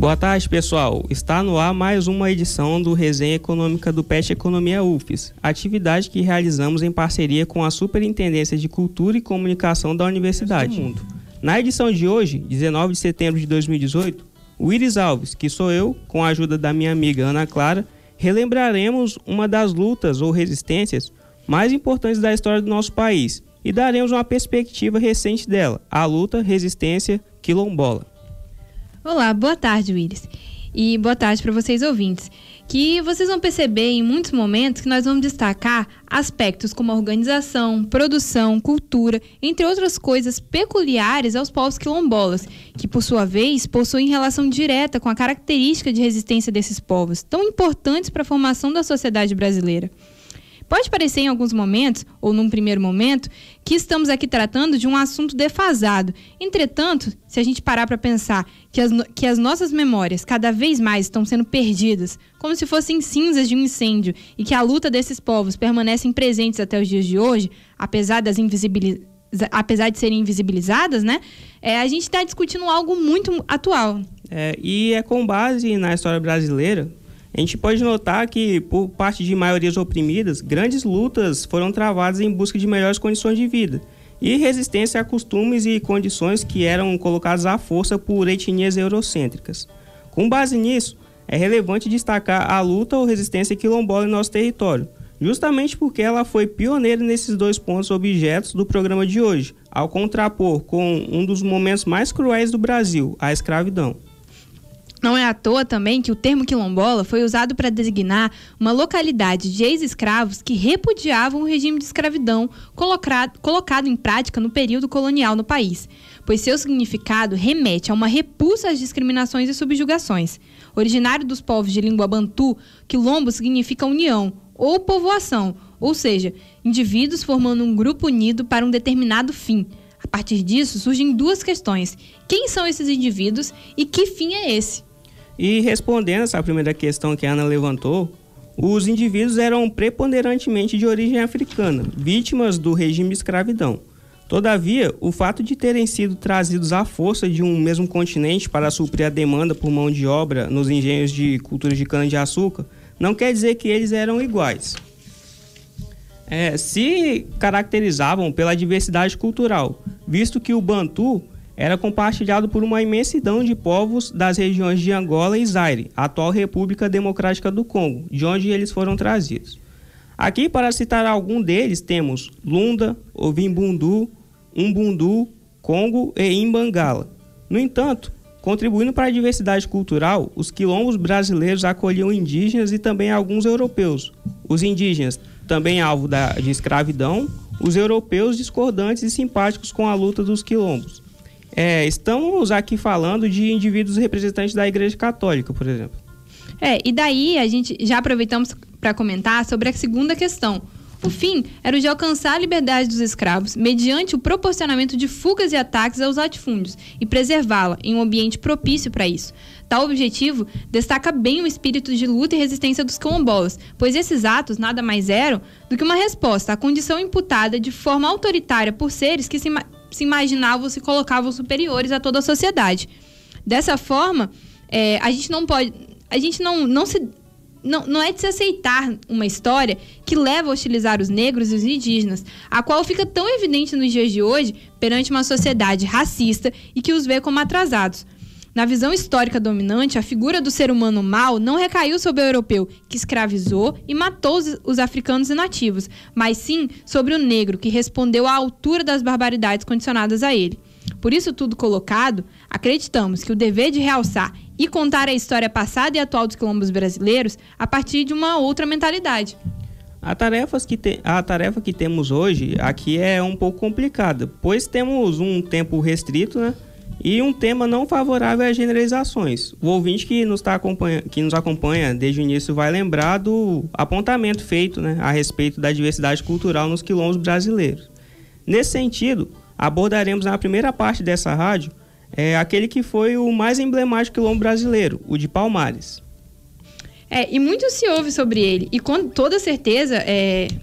Boa tarde, pessoal. Está no ar mais uma edição do Resenha Econômica do PET Economia UFES, atividade que realizamos em parceria com a Superintendência de Cultura e Comunicação da Universidade. Na edição de hoje, 19 de setembro de 2018, o Iris Alves, que sou eu, com a ajuda da minha amiga Ana Clara, relembraremos uma das lutas ou resistências mais importantes da história do nosso país e daremos uma perspectiva recente dela, a luta resistência quilombola. Olá, boa tarde, Willis. E boa tarde para vocês ouvintes, que vocês vão perceber em muitos momentos que nós vamos destacar aspectos como a organização, produção, cultura, entre outras coisas peculiares aos povos quilombolas, que por sua vez possuem relação direta com a característica de resistência desses povos, tão importantes para a formação da sociedade brasileira. Pode parecer em alguns momentos, ou num primeiro momento, que estamos aqui tratando de um assunto defasado. Entretanto, se a gente parar para pensar que as nossas memórias cada vez mais estão sendo perdidas, como se fossem cinzas de um incêndio, e que a luta desses povos permanecem presentes até os dias de hoje, apesar de serem invisibilizadas, né? A gente está discutindo algo muito atual. E é com base na história brasileira. A gente pode notar que, por parte de maiorias oprimidas, grandes lutas foram travadas em busca de melhores condições de vida e resistência a costumes e condições que eram colocados à força por etnias eurocêntricas. Com base nisso, é relevante destacar a luta ou resistência quilombola em nosso território, justamente porque ela foi pioneira nesses dois pontos objetos do programa de hoje, ao contrapor com um dos momentos mais cruéis do Brasil, a escravidão. Não é à toa também que o termo quilombola foi usado para designar uma localidade de ex-escravos que repudiavam o regime de escravidão colocado em prática no período colonial no país, pois seu significado remete a uma repulsa às discriminações e subjugações. Originário dos povos de língua bantu, quilombo significa união ou povoação, ou seja, indivíduos formando um grupo unido para um determinado fim. A partir disso, surgem duas questões: quem são esses indivíduos e que fim é esse? E respondendo essa primeira questão que a Ana levantou, os indivíduos eram preponderantemente de origem africana, vítimas do regime de escravidão. Todavia, o fato de terem sido trazidos à força de um mesmo continente para suprir a demanda por mão de obra nos engenhos de cultura de cana-de-açúcar não quer dizer que eles eram iguais. Se caracterizavam pela diversidade cultural, visto que o Bantu era compartilhado por uma imensidão de povos das regiões de Angola e Zaire, atual República Democrática do Congo, de onde eles foram trazidos. Aqui, para citar algum deles, temos Lunda, Ovimbundu, Umbundu, Congo e Imbangala. No entanto, contribuindo para a diversidade cultural, os quilombos brasileiros acolhiam indígenas e também alguns europeus. Os indígenas, também alvo de escravidão, os europeus discordantes e simpáticos com a luta dos quilombos. Estamos aqui falando de indivíduos representantes da Igreja Católica, por exemplo. E daí a gente já aproveitamos para comentar sobre a segunda questão. O fim era o de alcançar a liberdade dos escravos mediante o proporcionamento de fugas e ataques aos latifúndios e preservá-la em um ambiente propício para isso. Tal objetivo destaca bem o espírito de luta e resistência dos quilombolas, pois esses atos nada mais eram do que uma resposta à condição imputada de forma autoritária por seres que se imaginavam, se colocavam superiores a toda a sociedade. Dessa forma, a gente não pode, não é de se aceitar uma história que leva a hostilizar os negros e os indígenas, a qual fica tão evidente nos dias de hoje perante uma sociedade racista e que os vê como atrasados. Na visão histórica dominante, a figura do ser humano mau não recaiu sobre o europeu, que escravizou e matou os africanos e nativos, mas sim sobre o negro, que respondeu à altura das barbaridades condicionadas a ele. Por isso tudo colocado, acreditamos que o dever de realçar e contar a história passada e atual dos quilombos brasileiros a partir de uma outra mentalidade. A tarefa que temos hoje aqui é um pouco complicada, pois temos um tempo restrito, né? E um tema não favorável às generalizações. O ouvinte que nos acompanha desde o início vai lembrar do apontamento feito, né, a respeito da diversidade cultural nos quilombos brasileiros. Nesse sentido, abordaremos na primeira parte dessa rádio aquele que foi o mais emblemático quilombo brasileiro, o de Palmares. E muito se ouve sobre ele. E com toda certeza,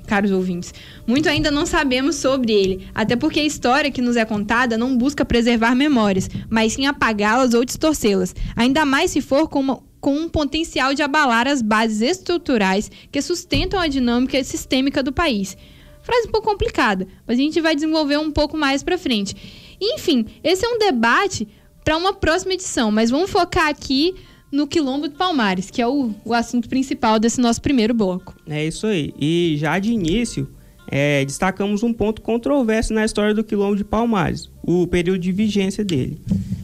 caros ouvintes, muito ainda não sabemos sobre ele. Até porque a história que nos é contada não busca preservar memórias, mas sim apagá-las ou distorcê-las. Ainda mais se for com um potencial de abalar as bases estruturais que sustentam a dinâmica sistêmica do país. Frase um pouco complicada, mas a gente vai desenvolver um pouco mais para frente. Enfim, esse é um debate para uma próxima edição, mas vamos focar aqui no Quilombo de Palmares, que é o assunto principal desse nosso primeiro bloco. É isso aí. E já de início, destacamos um ponto controverso na história do Quilombo de Palmares, o período de vigência dele.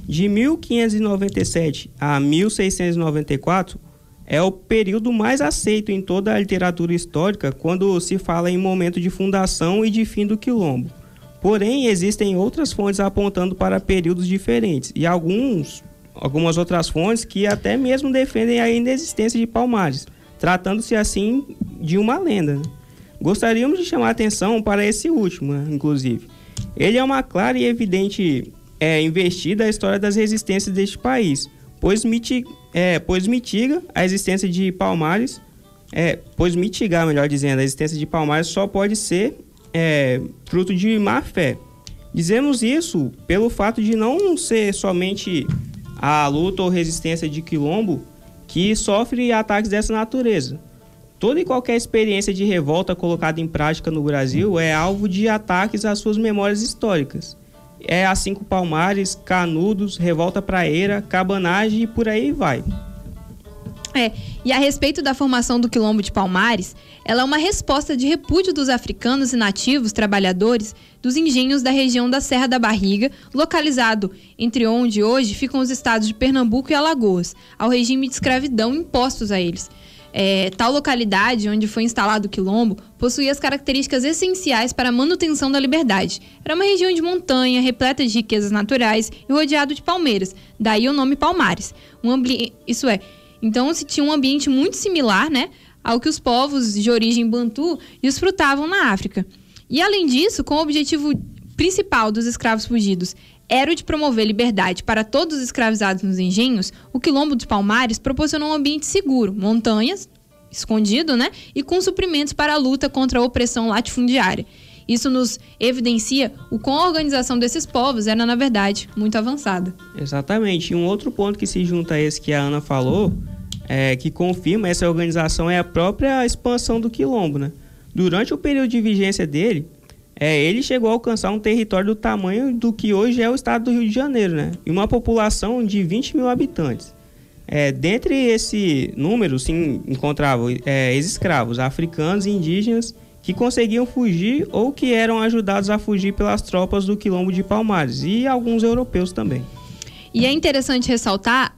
De 1597 a 1694, é o período mais aceito em toda a literatura histórica quando se fala em momento de fundação e de fim do Quilombo. Porém, existem outras fontes apontando para períodos diferentes e algumas outras fontes que até mesmo defendem a inexistência de Palmares, tratando-se assim de uma lenda. Gostaríamos de chamar a atenção para esse último, inclusive. Ele é uma clara e evidente investida a história das resistências deste país, pois mitiga a existência de Palmares, melhor dizendo, a existência de Palmares só pode ser fruto de má fé. Dizemos isso pelo fato de não ser somente a luta ou resistência de Quilombo que sofre ataques dessa natureza. Toda e qualquer experiência de revolta colocada em prática no Brasil é alvo de ataques às suas memórias históricas. A Cinco Palmares, Canudos, Revolta Praeira, Cabanagem e por aí vai. E a respeito da formação do Quilombo de Palmares, ela é uma resposta de repúdio dos africanos e nativos trabalhadores dos engenhos da região da Serra da Barriga, localizado entre onde hoje ficam os estados de Pernambuco e Alagoas, ao regime de escravidão impostos a eles. Tal localidade, onde foi instalado o Quilombo, possuía as características essenciais para a manutenção da liberdade. Era uma região de montanha, repleta de riquezas naturais e rodeado de palmeiras, daí o nome Palmares. Então se tinha um ambiente muito similar, ao que os povos de origem bantu desfrutavam na África. E além disso, com o objetivo principal dos escravos fugidos era o de promover liberdade para todos os escravizados nos engenhos, o Quilombo dos Palmares proporcionou um ambiente seguro, montanhas, escondido, e com suprimentos para a luta contra a opressão latifundiária. Isso nos evidencia o quão a organização desses povos era, na verdade, muito avançada. Exatamente. E um outro ponto que se junta a esse que a Ana falou, que confirma essa organização, é a própria expansão do Quilombo, Durante o período de vigência dele, ele chegou a alcançar um território do tamanho do que hoje é o estado do Rio de Janeiro, e uma população de 20 mil habitantes. Dentre esse número se encontravam ex-escravos africanos e indígenas que conseguiam fugir ou que eram ajudados a fugir pelas tropas do Quilombo de Palmares e alguns europeus também. E é interessante ressaltar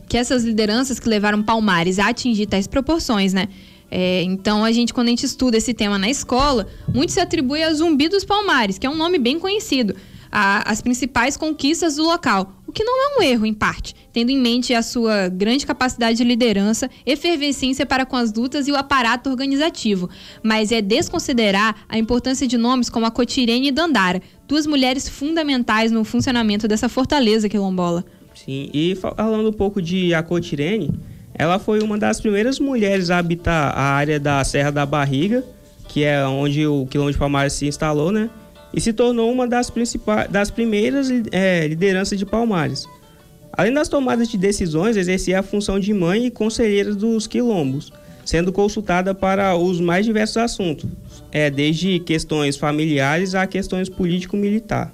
que essas lideranças que levaram Palmares a atingir tais proporções, Então, quando a gente estuda esse tema na escola, muito se atribui a Zumbi dos Palmares, que é um nome bem conhecido, as principais conquistas do local, o que não é um erro, em parte, tendo em mente a sua grande capacidade de liderança, efervescência para com as lutas e o aparato organizativo, mas é desconsiderar a importância de nomes como a Cotirene e Dandara, duas mulheres fundamentais no funcionamento dessa fortaleza quilombola. Sim, e falando um pouco de Acotirene, ela foi uma das primeiras mulheres a habitar a área da Serra da Barriga, que é onde o Quilombo de Palmares se instalou, e se tornou uma das primeiras lideranças de Palmares. Além das tomadas de decisões, exercia a função de mãe e conselheira dos quilombos, sendo consultada para os mais diversos assuntos, desde questões familiares a questões político-militar.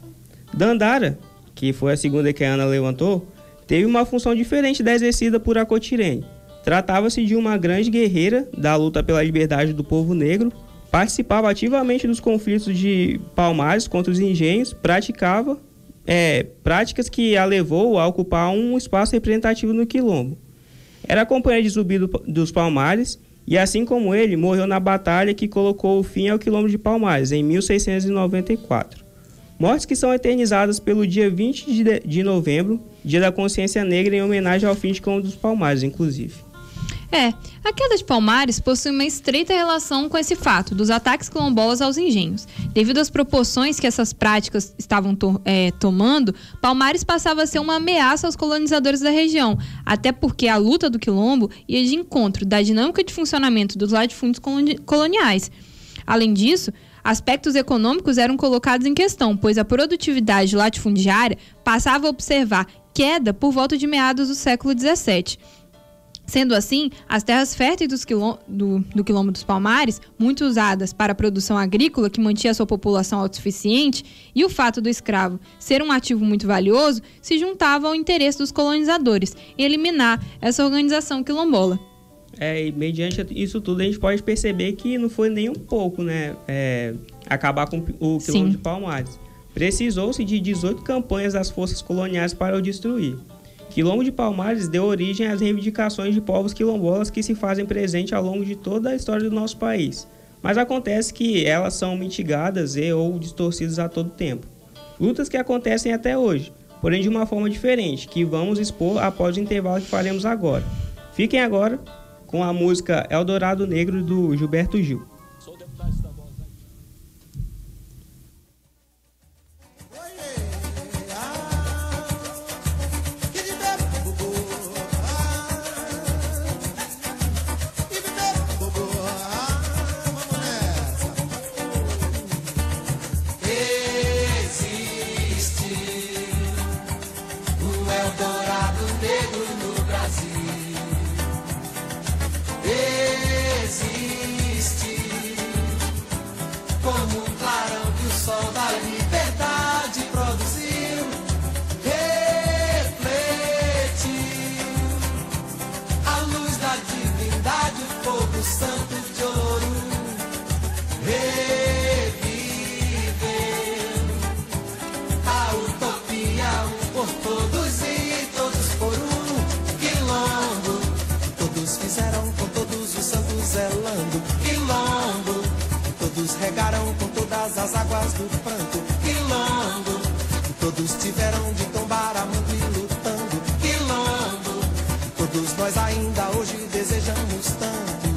Dandara, que foi a segunda que a Ana levantou, teve uma função diferente da exercida por Acotirene. Tratava-se de uma grande guerreira da luta pela liberdade do povo negro, participava ativamente dos conflitos de Palmares contra os engenhos, praticava práticas que a levou a ocupar um espaço representativo no Quilombo. Era companheira de Zumbi dos Palmares e, assim como ele, morreu na batalha que colocou o fim ao Quilombo de Palmares, em 1694. Mortes que são eternizadas pelo dia 20 de novembro, Dia da Consciência Negra, em homenagem ao fim de Quilombo dos Palmares, inclusive. A queda de Palmares possui uma estreita relação com esse fato dos ataques quilombolas aos engenhos. Devido às proporções que essas práticas estavam tomando, Palmares passava a ser uma ameaça aos colonizadores da região, até porque a luta do quilombo ia de encontro da dinâmica de funcionamento dos latifúndios coloniais. Além disso, aspectos econômicos eram colocados em questão, pois a produtividade latifundiária passava a observar queda por volta de meados do século XVII. Sendo assim, as terras férteis do Quilombo dos Palmares, muito usadas para a produção agrícola que mantinha sua população autossuficiente, e o fato do escravo ser um ativo muito valioso, se juntava ao interesse dos colonizadores em eliminar essa organização quilombola. E mediante isso tudo a gente pode perceber que não foi nem um pouco, né, acabar com o Quilombo de Palmares. Precisou-se de 18 campanhas das forças coloniais para o destruir. Quilombo de Palmares deu origem às reivindicações de povos quilombolas que se fazem presente ao longo de toda a história do nosso país. Mas acontece que elas são mitigadas ou distorcidas a todo tempo. Lutas que acontecem até hoje, porém de uma forma diferente, que vamos expor após o intervalo que faremos agora. Fiquem agora com a música Eldorado Negro do Gilberto Gil. Regaram com todas as águas do pranto, Quilombo, todos tiveram de tombar a mão e lutando, Quilombo, todos nós ainda hoje desejamos tanto.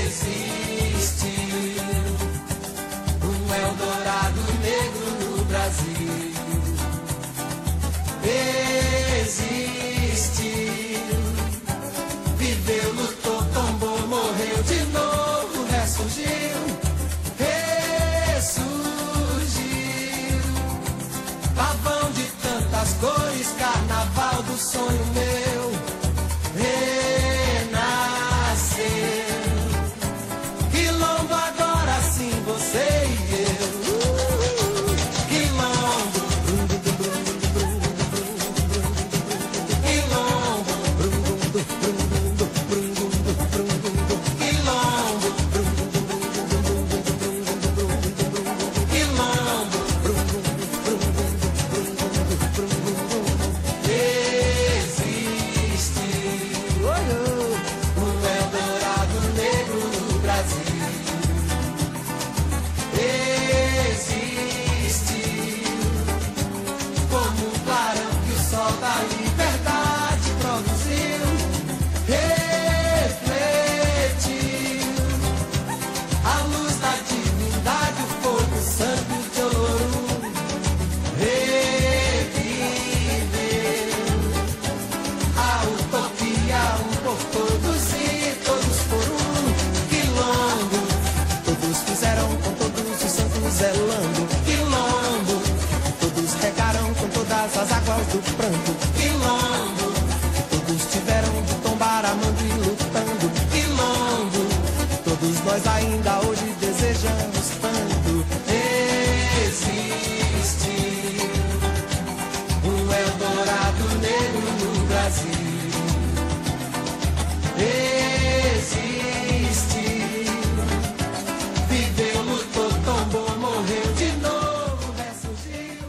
Existe um Eldorado negro no Brasil, existe, viveu, lutou, tombou, morreu de novo, ressurgiu. Pavão de tantas cores, carnaval do sonho meu, renasceu. Quilombo agora sim, você e eu. Quilombo, Quilombo, as águas do pranto, Quilombo, todos tiveram de tombar amando e lutando, Quilombo, todos nós ainda hoje desejamos tanto. Existe um Eldorado negro no Brasil, existe, viveu, lutou, tombou, morreu de novo, ressurgiu.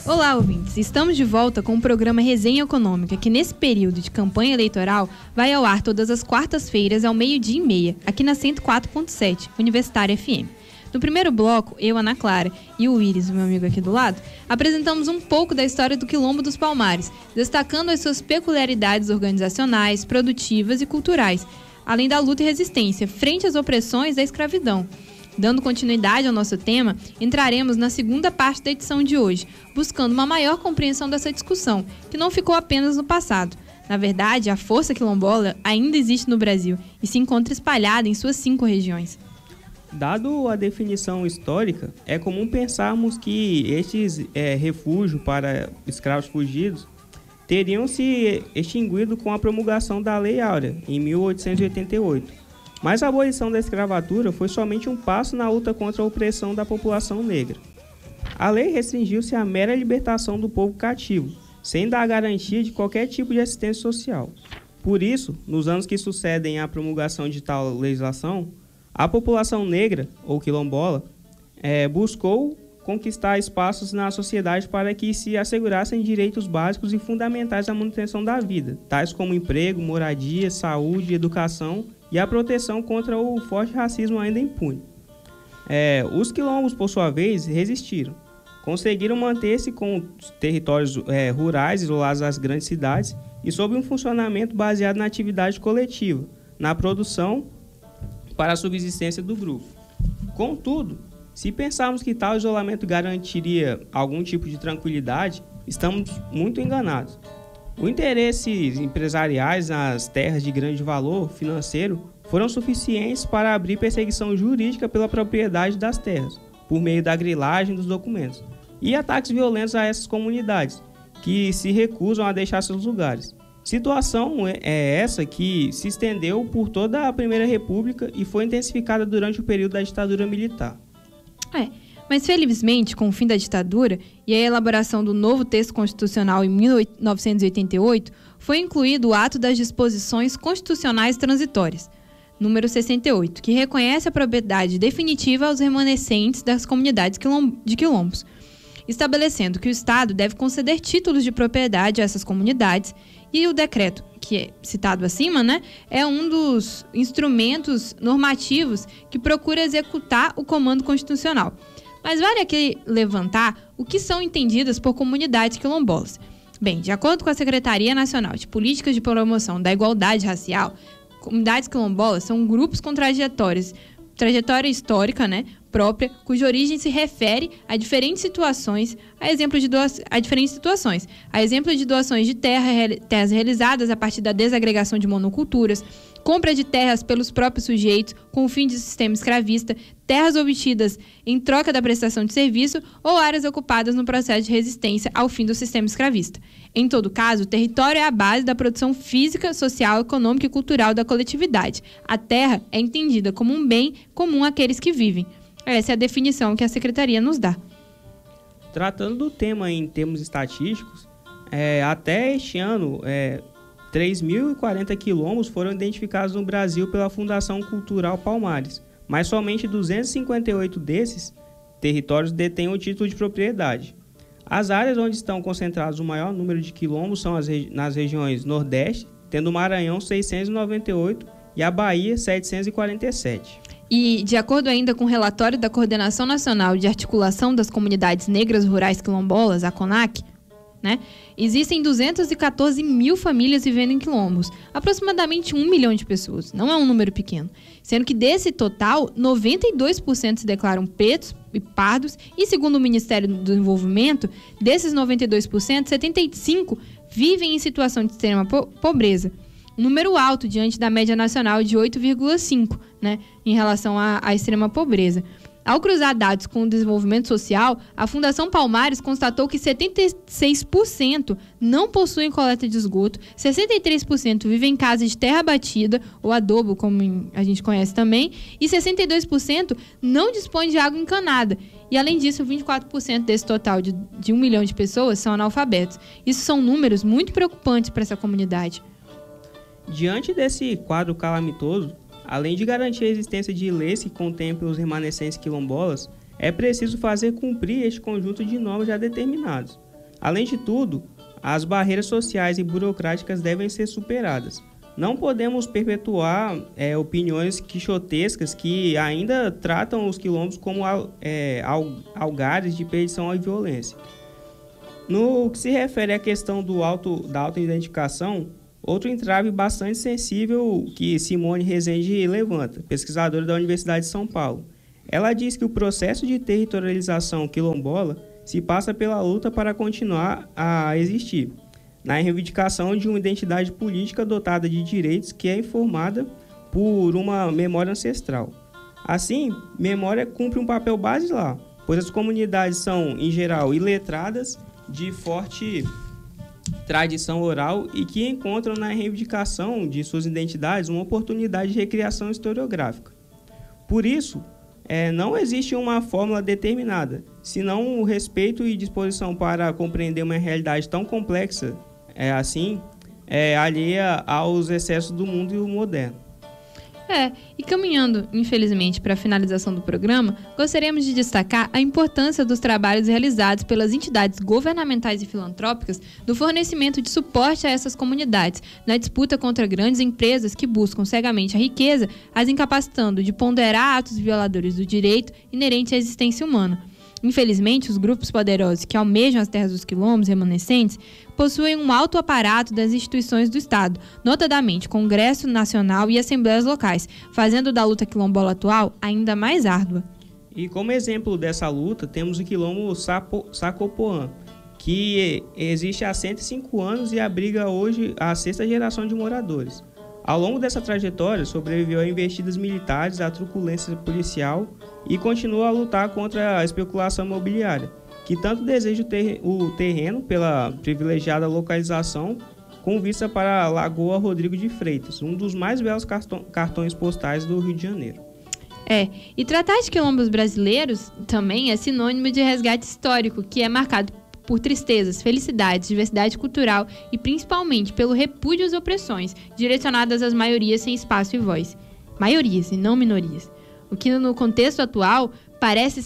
Olá, ouvintes! Estamos de volta com o programa Resenha Econômica, que nesse período de campanha eleitoral vai ao ar todas as quartas-feiras ao 12:30, aqui na 104.7, Universitária FM. No primeiro bloco, eu, Ana Clara, e o Iris, meu amigo aqui do lado, apresentamos um pouco da história do Quilombo dos Palmares, destacando as suas peculiaridades organizacionais, produtivas e culturais, além da luta e resistência frente às opressões da escravidão. Dando continuidade ao nosso tema, entraremos na segunda parte da edição de hoje, buscando uma maior compreensão dessa discussão, que não ficou apenas no passado. Na verdade, a força quilombola ainda existe no Brasil e se encontra espalhada em suas 5 regiões. Dado a definição histórica, é comum pensarmos que estes refúgios para escravos fugidos teriam se extinguido com a promulgação da Lei Áurea, em 1888. Mas a abolição da escravatura foi somente um passo na luta contra a opressão da população negra. A lei restringiu-se à mera libertação do povo cativo, sem dar garantia de qualquer tipo de assistência social. Por isso, nos anos que sucedem à promulgação de tal legislação, a população negra, ou quilombola, buscou conquistar espaços na sociedade para que se assegurassem direitos básicos e fundamentais à manutenção da vida, tais como emprego, moradia, saúde, educação e a proteção contra o forte racismo ainda impune. Os quilombos, por sua vez, resistiram. Conseguiram manter-se com territórios rurais isolados das grandes cidades e sob um funcionamento baseado na atividade coletiva, na produção para a subsistência do grupo. Contudo, se pensarmos que tal isolamento garantiria algum tipo de tranquilidade, estamos muito enganados. Os interesses empresariais nas terras de grande valor financeiro foram suficientes para abrir perseguição jurídica pela propriedade das terras, por meio da grilagem dos documentos, e ataques violentos a essas comunidades, que se recusam a deixar seus lugares. Situação essa que se estendeu por toda a Primeira República e foi intensificada durante o período da ditadura militar. Mas felizmente, com o fim da ditadura e a elaboração do novo texto constitucional em 1988, foi incluído o Ato das Disposições Constitucionais Transitórias, número 68, que reconhece a propriedade definitiva aos remanescentes das comunidades de quilombos, estabelecendo que o Estado deve conceder títulos de propriedade a essas comunidades, e o decreto, que é citado acima, é um dos instrumentos normativos que procura executar o comando constitucional. Mas vale aqui levantar o que são entendidas por comunidades quilombolas. Bem, de acordo com a Secretaria Nacional de Políticas de Promoção da Igualdade Racial, comunidades quilombolas são grupos com trajetória histórica, própria, cuja origem se refere a diferentes situações, a exemplo de doações de terras realizadas a partir da desagregação de monoculturas, compra de terras pelos próprios sujeitos com o fim de sistema escravista, terras obtidas em troca da prestação de serviço ou áreas ocupadas no processo de resistência ao fim do sistema escravista. Em todo caso, o território é a base da produção física, social, econômica e cultural da coletividade. A terra é entendida como um bem comum àqueles que vivem. Essa é a definição que a Secretaria nos dá. Tratando do tema em termos estatísticos, até este ano, 3.040 quilombos foram identificados no Brasil pela Fundação Cultural Palmares, mas somente 258 desses territórios detêm o título de propriedade. As áreas onde estão concentrados o maior número de quilombos são nas regiões Nordeste, tendo o Maranhão 698 e a Bahia 747. E, de acordo ainda com o relatório da Coordenação Nacional de Articulação das Comunidades Negras Rurais Quilombolas, a CONAQ, existem 214 mil famílias vivendo em quilombos, aproximadamente 1 milhão de pessoas. Não é um número pequeno, sendo que desse total, 92% se declaram pretos e pardos e, segundo o Ministério do Desenvolvimento, desses 92%, 75% vivem em situação de extrema pobreza. Um número alto diante da média nacional de 8,5%, em relação à extrema pobreza. Ao cruzar dados com o desenvolvimento social, a Fundação Palmares constatou que 76% não possuem coleta de esgoto, 63% vivem em casas de terra batida, ou adobo, como a gente conhece também, e 62% não dispõem de água encanada. E, além disso, 24% desse total de 1 milhão de pessoas são analfabetos. Isso são números muito preocupantes para essa comunidade. Diante desse quadro calamitoso, além de garantir a existência de leis que contemplem os remanescentes quilombolas, é preciso fazer cumprir este conjunto de normas já determinados. Além de tudo, as barreiras sociais e burocráticas devem ser superadas. Não podemos perpetuar opiniões quixotescas que ainda tratam os quilombos como algares de perdição e violência. No que se refere à questão da autoidentificação, outro entrave bastante sensível que Simone Rezende levanta, pesquisadora da Universidade de São Paulo. Ela diz que o processo de territorialização quilombola se passa pela luta para continuar a existir, na reivindicação de uma identidade política dotada de direitos que é informada por uma memória ancestral. Assim, memória cumpre um papel basilar, pois as comunidades são, em geral, iletradas, de forte tradição oral e que encontram na reivindicação de suas identidades uma oportunidade de recriação historiográfica. Por isso, não existe uma fórmula determinada, senão o respeito e disposição para compreender uma realidade tão complexa alheia aos excessos do mundo moderno. E caminhando, infelizmente, para a finalização do programa, gostaríamos de destacar a importância dos trabalhos realizados pelas entidades governamentais e filantrópicas no fornecimento de suporte a essas comunidades, na disputa contra grandes empresas que buscam cegamente a riqueza, as incapacitando de ponderar atos violadores do direito inerente à existência humana. Infelizmente, os grupos poderosos que almejam as terras dos quilombos remanescentes possuem um alto aparato das instituições do Estado, notadamente Congresso Nacional e Assembleias Locais, fazendo da luta quilombola atual ainda mais árdua. E como exemplo dessa luta, temos o quilombo Sacopoã, que existe há 105 anos e abriga hoje a 6ª geração de moradores. Ao longo dessa trajetória, sobreviveu a investidas militares, à truculência policial e continua a lutar contra a especulação imobiliária, que tanto deseja o terreno pela privilegiada localização com vista para a Lagoa Rodrigo de Freitas, um dos mais belos cartões postais do Rio de Janeiro. E tratar de quilombos brasileiros também é sinônimo de resgate histórico, que é marcado por tristezas, felicidades, diversidade cultural e principalmente pelo repúdio às opressões direcionadas às maiorias sem espaço e voz. Maiorias e não minorias. O que no contexto atual parece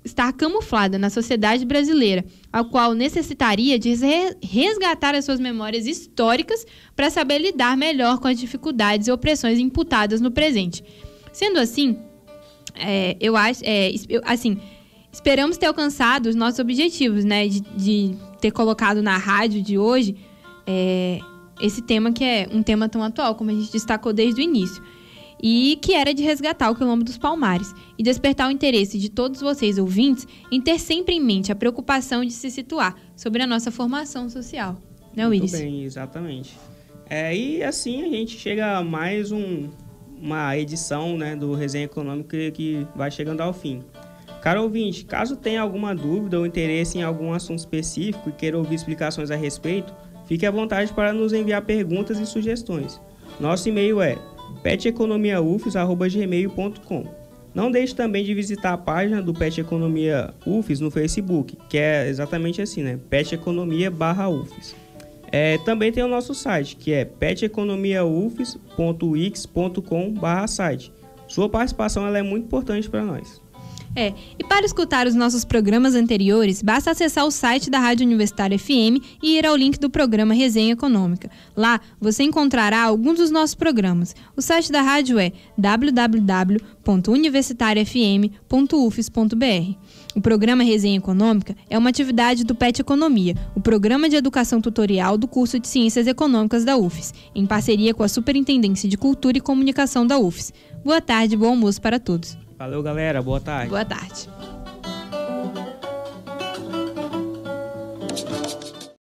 estar camuflada na sociedade brasileira, a qual necessitaria de resgatar as suas memórias históricas para saber lidar melhor com as dificuldades e opressões imputadas no presente. Sendo assim, esperamos ter alcançado os nossos objetivos, né, de ter colocado na rádio de hoje esse tema que é um tema tão atual, como a gente destacou desde o início, e que era de resgatar o Quilombo dos Palmares e despertar o interesse de todos vocês ouvintes em ter sempre em mente a preocupação de se situar sobre a nossa formação social. Né, Willis? Muito bem, exatamente. E assim a gente chega a mais uma edição, né, do Resenha Econômica que vai chegando ao fim. Caro ouvinte, caso tenha alguma dúvida ou interesse em algum assunto específico e queira ouvir explicações a respeito, fique à vontade para nos enviar perguntas e sugestões. Nosso e-mail é peteconomiaufes@gmail.com. Não deixe também de visitar a página do Pet Economia UFES no Facebook, que é exatamente assim, né? peteconomia/UFES. Também tem o nosso site, que é peteconomiaufes.wix.com/site. Sua participação ela é muito importante para nós. E para escutar os nossos programas anteriores, basta acessar o site da Rádio Universitária FM e ir ao link do programa Resenha Econômica. Lá você encontrará alguns dos nossos programas. O site da rádio é www.universitariafm.ufes.br. O programa Resenha Econômica é uma atividade do PET Economia, o Programa de Educação Tutorial do curso de Ciências Econômicas da UFES, em parceria com a Superintendência de Cultura e Comunicação da UFES. Boa tarde e bom almoço para todos. Valeu, galera. Boa tarde. Boa tarde.